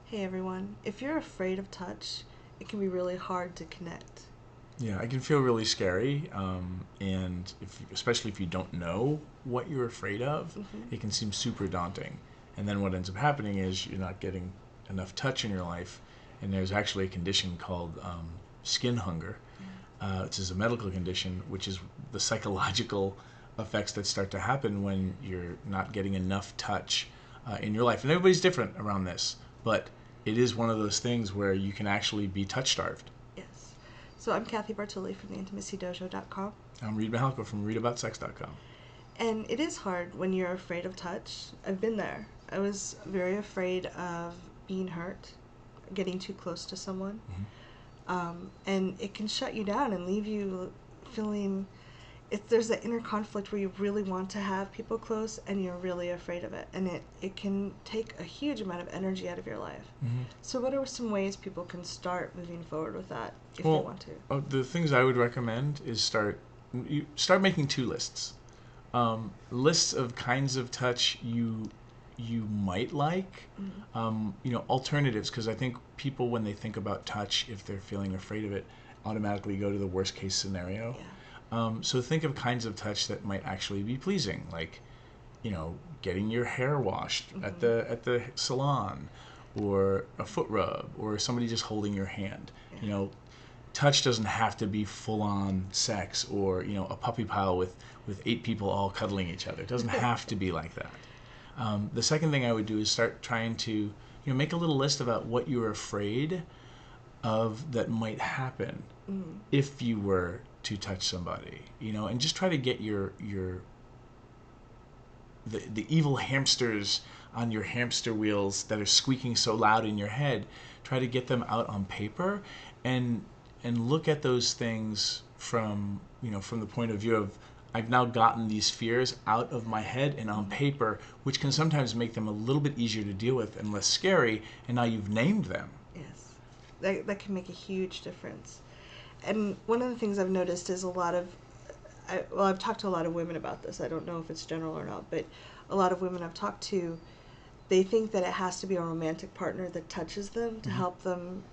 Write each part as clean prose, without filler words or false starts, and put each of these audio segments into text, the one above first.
Hey everyone, if you're afraid of touch, it can be really hard to connect. Yeah, it can feel really scary, and especially if you don't know what you're afraid of, Hmm. it can seem super daunting. And then what ends up happening is you're not getting enough touch in your life, and there's actually a condition called skin hunger, Yeah. which is a medical condition, which is the psychological effects that start to happen when you're not getting enough touch in your life. And everybody's different around this, but it is one of those things where you can actually be touch starved. Yes. So I'm Cathy Bartoli from theintimacydojo.com. I'm Reid Mahalko from readaboutsex.com. And it is hard when you're afraid of touch. I've been there. I was very afraid of being hurt, getting too close to someone. Mm-hmm. And it can shut you down and leave you feeling there's that inner conflict where you really want to have people close and you're really afraid of it, and it can take a huge amount of energy out of your life. Mm-hmm. So what are some ways people can start moving forward with that if they Well, want to? the things I would recommend is start making two lists. Lists of kinds of touch you might like, Mm. alternatives, because I think people, when they think about touch, if they're feeling afraid of it, automatically go to the worst case scenario. Yeah. So think of kinds of touch that might actually be pleasing, like getting your hair washed at Mm-hmm. the salon, or a foot rub, or somebody just holding your hand. Yeah. You know, touch doesn't have to be full on sex, or a puppy pile with 8 people all cuddling each other. It doesn't have to be like that. The second thing I would do is start trying to make a little list about what you're afraid of that might happen Mm. if you were to touch somebody, and just try to get the evil hamsters on your hamster wheels that are squeaking so loud in your head, try to get them out on paper, and look at those things from the point of view of, I've now gotten these fears out of my head and on Mm. paper, which can sometimes make them a little bit easier to deal with and less scary, and now you've named them. Yes. That can make a huge difference. And one of the things I've noticed is I've talked to a lot of women about this. I don't know if it's general or not, but a lot of women I've talked to, they think that it has to be a romantic partner that touches them to Mm-hmm. help them.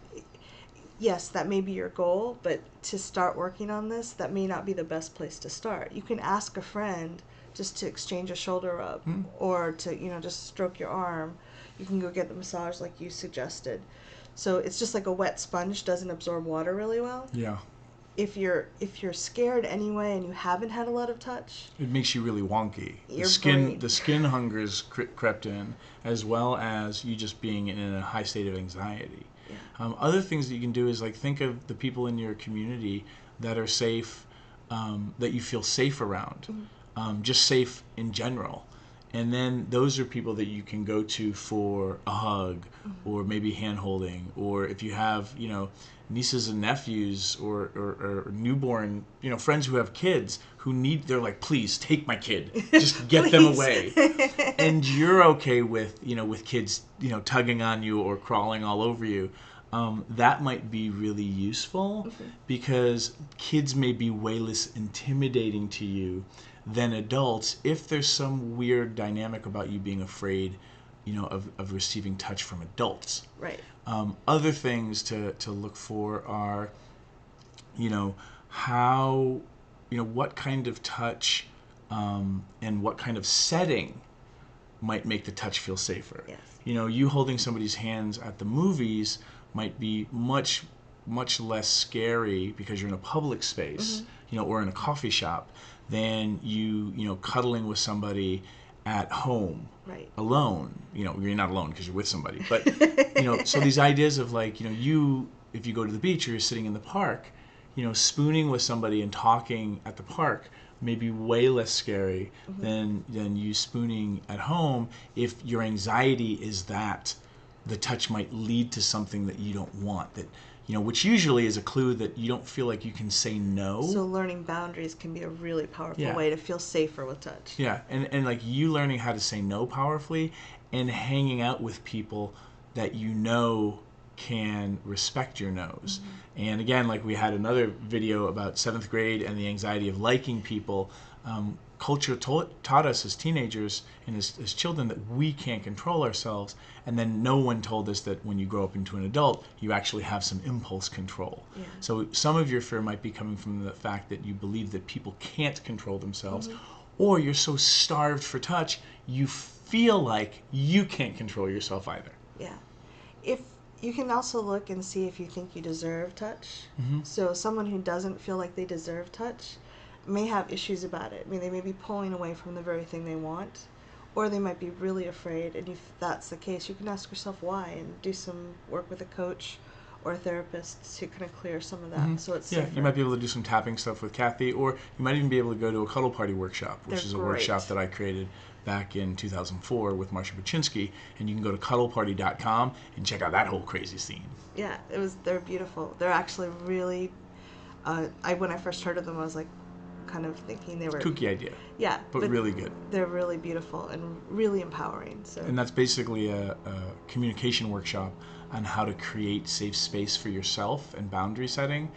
Yes, that may be your goal, but to start working on this, that may not be the best place to start. You can ask a friend just to exchange a shoulder rub, Mm-hmm. or to, just stroke your arm. You can go get the massage like you suggested. So it's just like a wet sponge doesn't absorb water really well. Yeah, If you're scared anyway and you haven't had a lot of touch, it makes you really wonky. The your skin, brain. the skin hunger's crept in, as well as you just being in a high state of anxiety. Yeah. Other things that you can do is, like, think of the people in your community that are safe, that you feel safe around, Mm-hmm. just safe in general. And then those are people that you can go to for a hug, Mm-hmm. or maybe hand holding, or if you have, nieces and nephews, or newborn, friends who have kids who they're like, please take my kid, just get them Please. away. And you're okay with, with kids, tugging on you or crawling all over you. That might be really useful, Mm-hmm. because kids may be way less intimidating to you than adults if there's some weird dynamic about you being afraid, of receiving touch from adults. Right. Other things to look for are, you know, how, what kind of touch, and what kind of setting might make the touch feel safer. Yes. You holding somebody's hands at the movies might be much less scary because you're in a public space, Mm-hmm. or in a coffee shop, than cuddling with somebody at home Right. alone. You're not alone because you're with somebody, but so these ideas of, like, if you go to the beach or you're sitting in the park, spooning with somebody and talking at the park may be way less scary Mm-hmm. than you spooning at home, if your anxiety is that the touch might lead to something that you don't want, that which usually is a clue that you don't feel like you can say no. So learning boundaries can be a really powerful Yeah. way to feel safer with touch. Yeah, and like, you learning how to say no powerfully, and hanging out with people that can respect your nose. Mm-hmm. And again, like, we had another video about 7th grade and the anxiety of liking people. culture taught us as teenagers and as children that we can't control ourselves, and then no one told us that when you grow up into an adult, you actually have some impulse control. Yeah. So some of your fear might be coming from the fact that you believe that people can't control themselves, Mm-hmm. or you're so starved for touch, you feel like you can't control yourself either. Yeah. If you can also look and see if you think you deserve touch. Mm-hmm. So someone who doesn't feel like they deserve touch may have issues about it. I mean, they may be pulling away from the very thing they want, or they might be really afraid. And if that's the case, you can ask yourself why and do some work with a coach or a therapist to kind of clear some of that, Mm-hmm. so it's Yeah, safer. you might be able to do some tapping stuff with Cathy, or you might even be able to go to a cuddle party workshop, which They're is a great. workshop that I created back in 2004 with Marsha Baczynski, and you can go to cuddleparty.com and check out that whole crazy scene. Yeah, they're beautiful. They're actually really, when I first heard of them, I was like, kind of thinking they were, Kooky idea, yeah, but really good. They're really beautiful and really empowering. So. And that's basically a communication workshop on how to create safe space for yourself and boundary setting,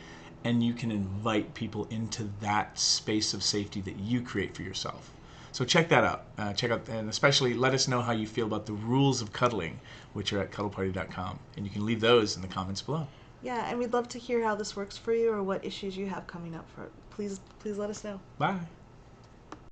and you can invite people into that space of safety that you create for yourself. So check that out. Check out, and especially let us know how you feel about the rules of cuddling, which are at cuddleparty.com, and you can leave those in the comments below. Yeah, and we'd love to hear how this works for you or what issues you have coming up. Please let us know. Bye.